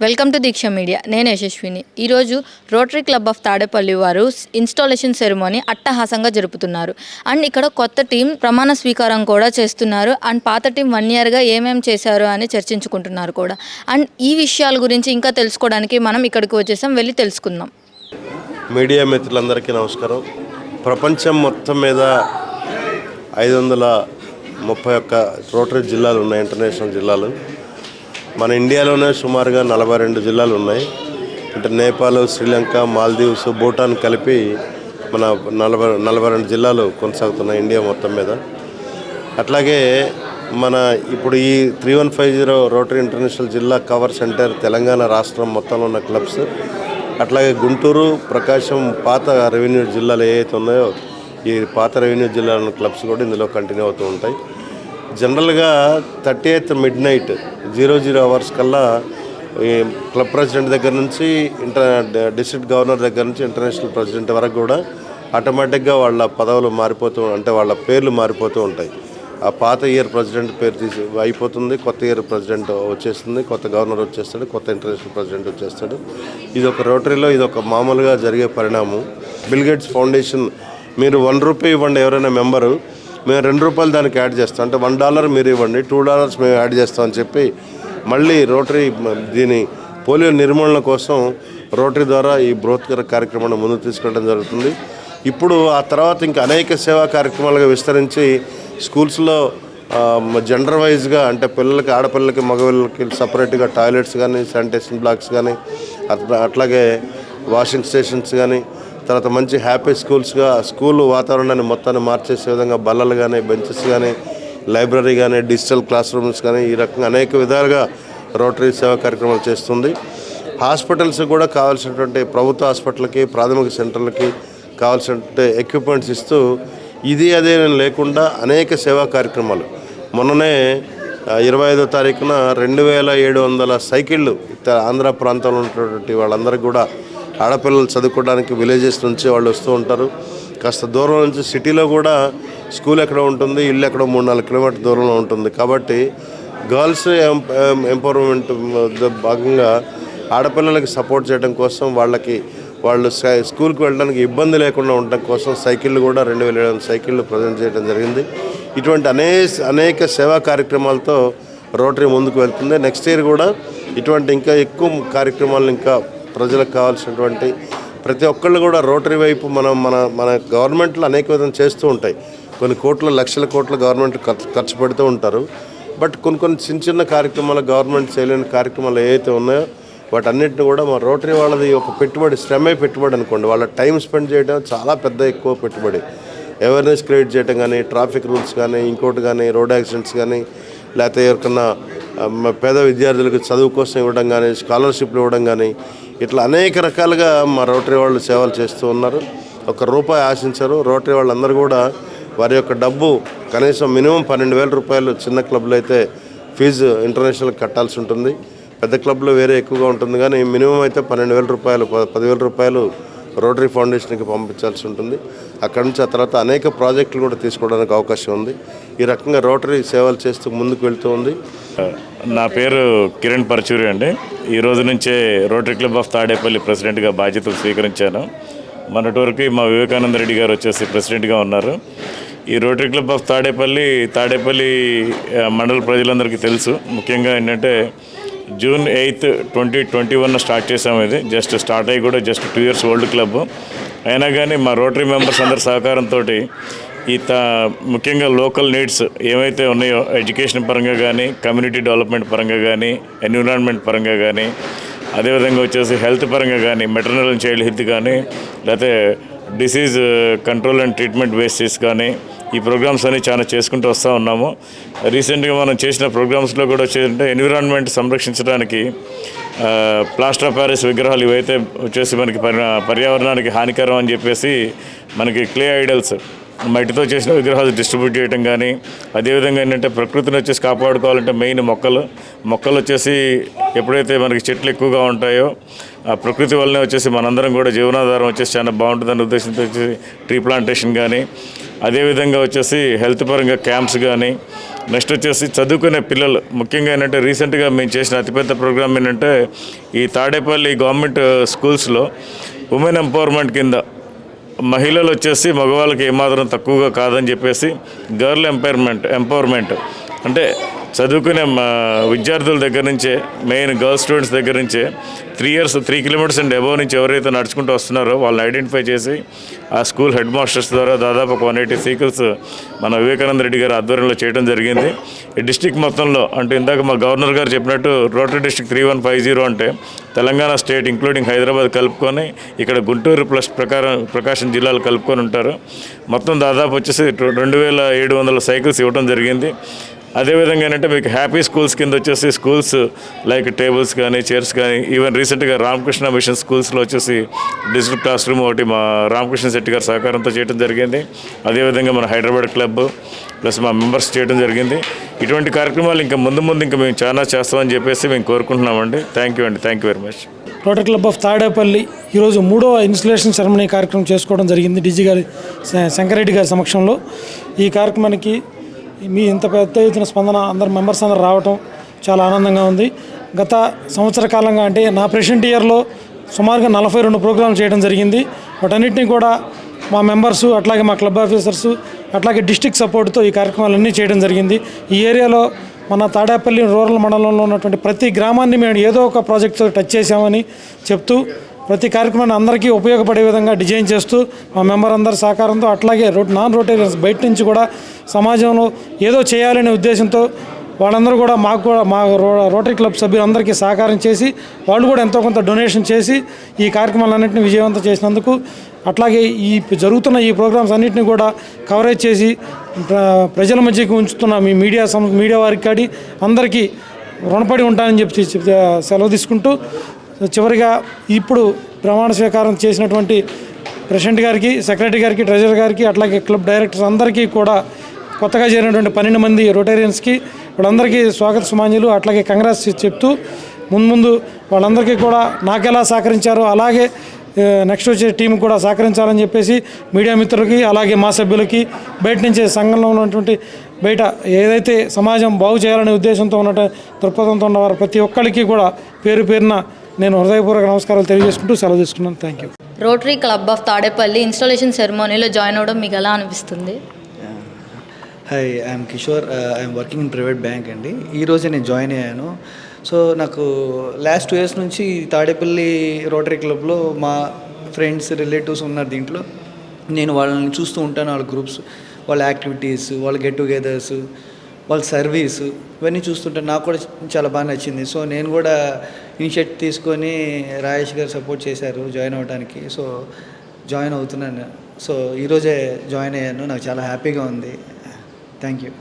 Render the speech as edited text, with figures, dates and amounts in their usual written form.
Welcome to Deeksha media. నేను యశస్విని. ఈరోజు rotary club of Tadepalli వారు ఇన్స్టాలేషన్ సెరమోనీ అట్టహాసంగా జరుపుతున్నారు. అండ్ ఇక్కడ కొత్త టీం ప్రమాణ స్వీకారం కూడా చేస్తున్నారు. అండ్ పాత టీం 1 yearగా ఏమేమి చేశారు అని చర్చించుకుంటున్నారు కూడా. అండ్ ఈ విషయాల గురించి ఇంకా తెలుసుకోవడానికి మనం ఇక్కడికి వచ్చేసాం, వెళ్ళి తెలుసుకుందాం. మీడియా మిత్రులందరికీ నమస్కారం. ప్రపంచం మొత్తం మీద 531 రోటరీ జిల్లాలు ఉన్నాయి, ఇంటర్నేషనల్ జిల్లాలు. మన ఇండియాలోనే సుమారుగా 42 జిల్లాలు ఉన్నాయి. అంటే నేపాల్, శ్రీలంక, మాల్దీవ్స్, భూటాన్ కలిపి మన 42 జిల్లాలు కొనసాగుతున్నాయి ఇండియా మొత్తం మీద. అట్లాగే మన ఇప్పుడు ఈ 3150 రోటరీ ఇంటర్నేషనల్ జిల్లా కవర్ సెంటర్ తెలంగాణ రాష్ట్రం మొత్తంలో ఉన్న క్లబ్స్. అట్లాగే గుంటూరు, ప్రకాశం పాత రెవెన్యూ జిల్లాలు ఏవైతే ఉన్నాయో ఈ పాత రెవెన్యూ జిల్లాల క్లబ్స్ కూడా ఇందులో కంటిన్యూ అవుతూ ఉంటాయి. జనరల్గా 38th midnight 00 hours కల్లా ఈ క్లబ్ ప్రెసిడెంట్ దగ్గర నుంచి డిస్ట్రిక్ట్ గవర్నర్ దగ్గర నుంచి ఇంటర్నేషనల్ ప్రెసిడెంట్ వరకు కూడా ఆటోమేటిక్గా వాళ్ళ పదవులు మారిపోతూ, అంటే వాళ్ళ పేర్లు మారిపోతూ ఉంటాయి. ఆ పాత ఇయర్ ప్రెసిడెంట్ పేరు అయిపోతుంది, కొత్త ఇయర్ ప్రెసిడెంట్ వచ్చేస్తుంది, కొత్త గవర్నర్ వచ్చేస్తాడు, కొత్త ఇంటర్నేషనల్ ప్రెసిడెంట్ వచ్చేస్తాడు. ఇది ఒక రోటరీలో ఇది ఒక మామూలుగా జరిగే పరిణామం. బిల్ గేట్స్ ఫౌండేషన్ మీరు ₹1 ఇవ్వండి ఎవరైనా మెంబరు, మేము ₹2 దానికి యాడ్ చేస్తాం, అంటే $1 మీరు ఇవ్వండి, $2 మేము యాడ్ చేస్తాం అని చెప్పి మళ్ళీ రోటరీ దీని పోలియో నిర్మూలన కోసం రోటరీ ద్వారా ఈ బృహత్కర కార్యక్రమాన్ని ముందుకు తీసుకెళ్ళడం జరుగుతుంది. ఇప్పుడు ఆ తర్వాత ఇంకా అనేక సేవా కార్యక్రమాలుగా విస్తరించి స్కూల్స్లో జెండర్ వైజ్గా, అంటే పిల్లలకి, ఆడపిల్లలకి, మగపిల్లలకి సపరేట్గా టాయిలెట్స్ కానీ, శానిటేషన్ బ్లాక్స్ కానీ, అట్లాగే వాషింగ్ స్టేషన్స్ కానీ, తర్వాత మంచి హ్యాపీ స్కూల్స్గా స్కూల్ వాతావరణాన్ని మొత్తాన్ని మార్చేసే విధంగా బల్లలు కానీ, బెంచెస్ కానీ, లైబ్రరీ కానీ, డిజిటల్ క్లాస్ రూమ్స్ కానీ, ఈ రకంగా అనేక విధాలుగా రోటరీ సేవా కార్యక్రమాలు చేస్తుంది. హాస్పిటల్స్ కూడా కావాల్సినటువంటి ప్రభుత్వ హాస్పిటల్కి, ప్రాథమిక సెంటర్లకి కావాల్సిన ఎక్విప్మెంట్స్ ఇస్తూ ఇది అదే లేకుండా అనేక సేవా కార్యక్రమాలు. మొన్ననే 25వ తారీఖున 2700 సైకిళ్ళు ఆంధ్ర ప్రాంతంలో ఉన్నటువంటి వాళ్ళందరికీ కూడా, ఆడపిల్లలు చదువుకోవడానికి విలేజెస్ నుంచి వాళ్ళు వస్తూ ఉంటారు. కాస్త దూరం నుంచి సిటీలో కూడా స్కూల్ ఎక్కడ ఉంటుంది, ఇల్లు ఎక్కడో 3-4 కిలోమీటర్ దూరంలో ఉంటుంది. కాబట్టి గర్ల్స్ ఎంపవర్మెంట్ భాగంగా ఆడపిల్లలకి సపోర్ట్ చేయడం కోసం, వాళ్ళు స్కూల్కి వెళ్ళడానికి ఇబ్బంది లేకుండా ఉండడం కోసం సైకిళ్ళు కూడా 2700 సైకిళ్ళు ప్రజెంట్ చేయడం జరిగింది. ఇటువంటి అనేక సేవా కార్యక్రమాలతో రోటరీ ముందుకు వెళ్తుంది. నెక్స్ట్ ఇయర్ కూడా ఇటువంటి ఇంకా ఎక్కువ కార్యక్రమాలను, ఇంకా ప్రజలకు కావాల్సినటువంటి ప్రతి ఒక్కళ్ళు కూడా రోటరీ వైపు మన గవర్నమెంట్లు అనేక విధంగా చేస్తూ ఉంటాయి. కొన్ని కోట్ల, లక్షల కోట్ల గవర్నమెంట్ ఖర్చు పెడుతూ ఉంటారు. బట్ కొన్ని చిన్న కార్యక్రమాలు, గవర్నమెంట్ చేయలేని కార్యక్రమాలు ఏవైతే ఉన్నాయో వాటన్నిటిని కూడా మా రోటరీ వాళ్ళది ఒక పెట్టుబడి, శ్రమే పెట్టుబడి అనుకోండి. వాళ్ళ టైం స్పెండ్ చేయడం చాలా ఎక్కువ పెట్టుబడి. అవేర్నెస్ క్రియేట్ చేయడం కానీ, ట్రాఫిక్ రూల్స్ కానీ, ఇంకోటి కానీ, రోడ్ యాక్సిడెంట్స్ కానీ, లేకపోతే ఎవరికన్నా పేద విద్యార్థులకు చదువు కోసం ఇవ్వడం కానీ, స్కాలర్షిప్లు ఇవ్వడం కానీ, ఇట్లా అనేక రకాలుగా మా రోటరీ వాళ్ళు సేవలు చేస్తూ ఉన్నారు. ₹1 ఆశించారు. రోటరీ వాళ్ళందరూ కూడా వారి యొక్క డబ్బు కనీసం మినిమం ₹12,000 చిన్న క్లబ్లో అయితే ఫీజు ఇంటర్నేషనల్ కట్టాల్సి ఉంటుంది. పెద్ద క్లబ్లో వేరే ఎక్కువగా ఉంటుంది, కానీ మినిమం అయితే ₹12,000, ₹10,000 రోటరీ ఫౌండేషన్కి పంపించాల్సి ఉంటుంది. అక్కడి నుంచి ఆ తర్వాత అనేక ప్రాజెక్టులు కూడా తీసుకోవడానికి అవకాశం ఉంది. ఈ రకంగా రోటరీ సేవలు చేస్తూ ముందుకు వెళ్తూ ఉంది. నా పేరు కిరణ్ పరచూరి అండి. ఈ రోజు నుంచే రోటరీ క్లబ్ ఆఫ్ తాడేపల్లి ప్రెసిడెంట్గా బాధ్యతలు స్వీకరించాను. మొన్నటి మా వివేకానంద రెడ్డి గారు వచ్చేసి ప్రెసిడెంట్గా ఉన్నారు. ఈ రోటరీ క్లబ్ ఆఫ్ తాడేపల్లి మండల ప్రజలందరికీ తెలుసు. ముఖ్యంగా ఏంటంటే June 8th, 2021 స్టార్ట్ చేసాము. ఇది జస్ట్ స్టార్ట్ అయ్యి కూడా జస్ట్ 2 years ఓల్డ్ క్లబ్ అయినా కానీ మా రోటరీ మెంబర్స్ అందరి సహకారంతో ముఖ్యంగా లోకల్ నీడ్స్ ఏవైతే ఉన్నాయో, ఎడ్యుకేషన్ పరంగా కానీ, కమ్యూనిటీ డెవలప్మెంట్ పరంగా కానీ, ఎన్విరాన్మెంట్ పరంగా కానీ, అదేవిధంగా వచ్చేసి హెల్త్ పరంగా కానీ, మెటర్నల్ అండ్ చైల్డ్ హెల్త్ కానీ, లేకపోతే disease control and treatment basis కానీ, ఈ ప్రోగ్రామ్స్ అన్నీ చాలా చేసుకుంటూ వస్తూ ఉన్నాము. రీసెంట్గా మనం చేసిన ప్రోగ్రామ్స్లో కూడా వచ్చేదంటే ఎన్విరాన్మెంట్ సంరక్షించడానికి ప్లాస్టర్ ఆఫ్ ప్యారిస్ విగ్రహాలు ఇవైతే వచ్చేసి మనకి పర్యావరణానికి హానికరం అని చెప్పేసి మనకి క్లే ఐడల్స్ మట్టితో చేసిన విగ్రహాలు డిస్ట్రిబ్యూట్ చేయడం కానీ, అదేవిధంగా ఏంటంటే ప్రకృతిని వచ్చేసి కాపాడుకోవాలంటే మెయిన్ మొక్కలు వచ్చేసి ఎప్పుడైతే మనకి చెట్లు ఎక్కువగా ఉంటాయో ఆ ప్రకృతి వల్లనే వచ్చేసి మనందరం కూడా జీవనాధారం వచ్చేసి చాలా బాగుంటుందనే ఉద్దేశంతో వచ్చేసి ట్రీ ప్లాంటేషన్ కానీ, అదేవిధంగా వచ్చేసి హెల్త్ పరంగా క్యాంప్స్ కానీ, నెక్స్ట్ వచ్చేసి చదువుకునే పిల్లలు ముఖ్యంగా ఏంటంటే రీసెంట్గా మేము చేసిన అతిపెద్ద ప్రోగ్రామ్ ఏంటంటే ఈ తాడేపల్లి గవర్నమెంట్ స్కూల్స్లో ఉమెన్ ఎంపవర్మెంట్ కింద మహిళలు వచ్చేసి మగవాళ్ళకి ఏమాత్రం తక్కువగా కాదని చెప్పేసి గర్ల్ ఎంపవర్మెంట్ అంటే చదువుకునే విద్యార్థుల దగ్గర నుంచే మెయిన్ గర్ల్ స్టూడెంట్స్ దగ్గర నుంచే 3 కిలోమీటర్స్ అండ్ అబోవ్ నుంచి ఎవరైతే నడుచుకుంటూ వస్తున్నారో వాళ్ళని ఐడెంటిఫై చేసి ఆ స్కూల్ హెడ్ మాస్టర్స్ ద్వారా దాదాపు 180 సైకిల్స్ మన వివేకానంద రెడ్డి గారి ఆధ్వర్యంలో చేయడం జరిగింది. ఈ డిస్టిక్ మొత్తంలో అంటే ఇందాక మా గవర్నర్ గారు చెప్పినట్టు రోటరీ డిస్టిక్ 3150 అంటే తెలంగాణ స్టేట్ ఇంక్లూడింగ్ హైదరాబాద్ కలుపుకొని ఇక్కడ గుంటూరు ప్లస్ ప్రకాశం జిల్లాలు కలుపుకొని ఉంటారు. మొత్తం దాదాపు వచ్చేసి 2700 సైకిల్స్ ఇవ్వడం జరిగింది. అదేవిధంగా ఏంటంటే మీకు హ్యాపీ స్కూల్స్ కింద వచ్చేసి స్కూల్స్ లైక్ టేబుల్స్ కానీ చైర్స్ కానీ ఈవెన్ రీసెంట్గా రామకృష్ణ మిషన్ స్కూల్స్లో వచ్చేసి డిజిటల్ క్లాస్ రూమ్ ఒకటి మా రామకృష్ణ శెట్టి గారి సహకారంతో చేయడం జరిగింది. అదేవిధంగా మన హైదరాబాద్ క్లబ్ ప్లస్ మా మెంబర్స్ చేయడం జరిగింది. ఇటువంటి కార్యక్రమాలు ఇంకా ముందు ఇంకా మేము చాలా చేస్తామని చెప్పేసి మేము కోరుకుంటున్నామండి. Thank you very much. Rotary club of Tadepalli ఈరోజు 3వ ఇన్స్టలేషన్ సెరమనీ కార్యక్రమం చేసుకోవడం జరిగింది. డీజీ గారి శంకరెడ్డి గారి సమక్షంలో ఈ కార్యక్రమానికి మీ ఇంత పెద్ద ఎత్తున స్పందన అందరు మెంబర్స్ అందరు రావటం చాలా ఆనందంగా ఉంది. గత సంవత్సర కాలంగా అంటే నా ప్రెసిడెంట్ ఇయర్లో సుమారుగా 42 ప్రోగ్రాంలు చేయడం జరిగింది. వాటన్నిటిని కూడా మా మెంబర్సు అట్లాగే మా క్లబ్ ఆఫీసర్సు అట్లాగే డిస్ట్రిక్ట్ సపోర్ట్తో ఈ కార్యక్రమాలన్నీ చేయడం జరిగింది. ఈ ఏరియాలో మన తాడేపల్లి రూరల్ మండలంలో ఉన్నటువంటి ప్రతి గ్రామాన్ని మేము ఏదో ఒక ప్రాజెక్ట్తో టచ్ చేసామని చెప్తూ ప్రతి కార్యక్రమాన్ని అందరికీ ఉపయోగపడే విధంగా డిజైన్ చేస్తూ మా మెంబర్ అందరి సహకారంతో అట్లాగే నాన్ రోటేరియన్స్ బయట నుంచి కూడా సమాజంలో ఏదో చేయాలనే ఉద్దేశంతో వాళ్ళందరూ కూడా మా రోటరీ క్లబ్ సభ్యులందరికీ సహకారం చేసి వాళ్ళు కూడా ఎంతో కొంత డొనేషన్ చేసి ఈ కార్యక్రమాలన్నింటినీ విజయవంతం చేసినందుకు అట్లాగే ఈ జరుగుతున్న ఈ ప్రోగ్రామ్స్ అన్నింటినీ కూడా కవరేజ్ చేసి ప్రజల మధ్యకి ఉంచుతున్న మీ మీడియా వారికి కాడి అందరికీ రుణపడి ఉంటానని చెప్పి సెలవు తీసుకుంటూ చివరిగా ఇప్పుడు ప్రమాణ స్వీకారం చేసినటువంటి ప్రెసిడెంట్ గారికి, సెక్రటరీ గారికి, ట్రెజరర్ గారికి అట్లాగే క్లబ్ డైరెక్టర్స్ అందరికీ కూడా కొత్తగా చేరినటువంటి 12 మంది రోటేరియన్స్కి వాళ్ళందరికీ స్వాగత సుమాంజలు అట్లాగే కంగ్రాట్స్ చెప్తూ ముందు వాళ్ళందరికీ కూడా నాకెలా సహకరించారో అలాగే నెక్స్ట్ వచ్చే టీం కూడా సహకరించాలని చెప్పేసి మీడియా మిత్రులకి అలాగే మా సభ్యులకి బయట నుంచి సంఘంలో ఉన్నటువంటి బయట ఏదైతే సమాజం బాగు చేయాలనే ఉద్దేశంతో ఉన్న దృక్పథంతో ఉన్నవారు ప్రతి ఒక్కరికి కూడా పేరున నేను హృదయపూర్వక నమస్కారాలు తెలియజేసుకుంటూ సెలవు తీసుకున్నాను. Thank you. Rotary club of Tadepalli installation సెరమోనీలో జాయిన్ అవ్వడం మీకు ఎలా అనిపిస్తుంది? Hi, I'm Kishore. I'm working in private bank అండి. ఈరోజే నేను జాయిన్ అయ్యాను. సో నాకు లాస్ట్ 2 years నుంచి తాడేపల్లి రోటరీ క్లబ్లో మా ఫ్రెండ్స్ రిలేటివ్స్ ఉన్నారు. దీంట్లో నేను వాళ్ళని చూస్తూ ఉంటాను. వాళ్ళ గ్రూప్స్, వాళ్ళ యాక్టివిటీస్, వాళ్ళ గెట్ టుగెదర్స్, వాళ్ళ సర్వీస్ ఇవన్నీ చూస్తుంటే నాకు కూడా చాలా బాగా నచ్చింది. సో నేను కూడా ఇనిషియేటివ్ తీసుకొని రాజేష్ గారు సపోర్ట్ చేశారు జాయిన్ అవ్వడానికి. సో జాయిన్ అవుతున్నాను. సో ఈరోజే జాయిన్ అయ్యాను. నాకు చాలా హ్యాపీగా ఉంది. Thank you.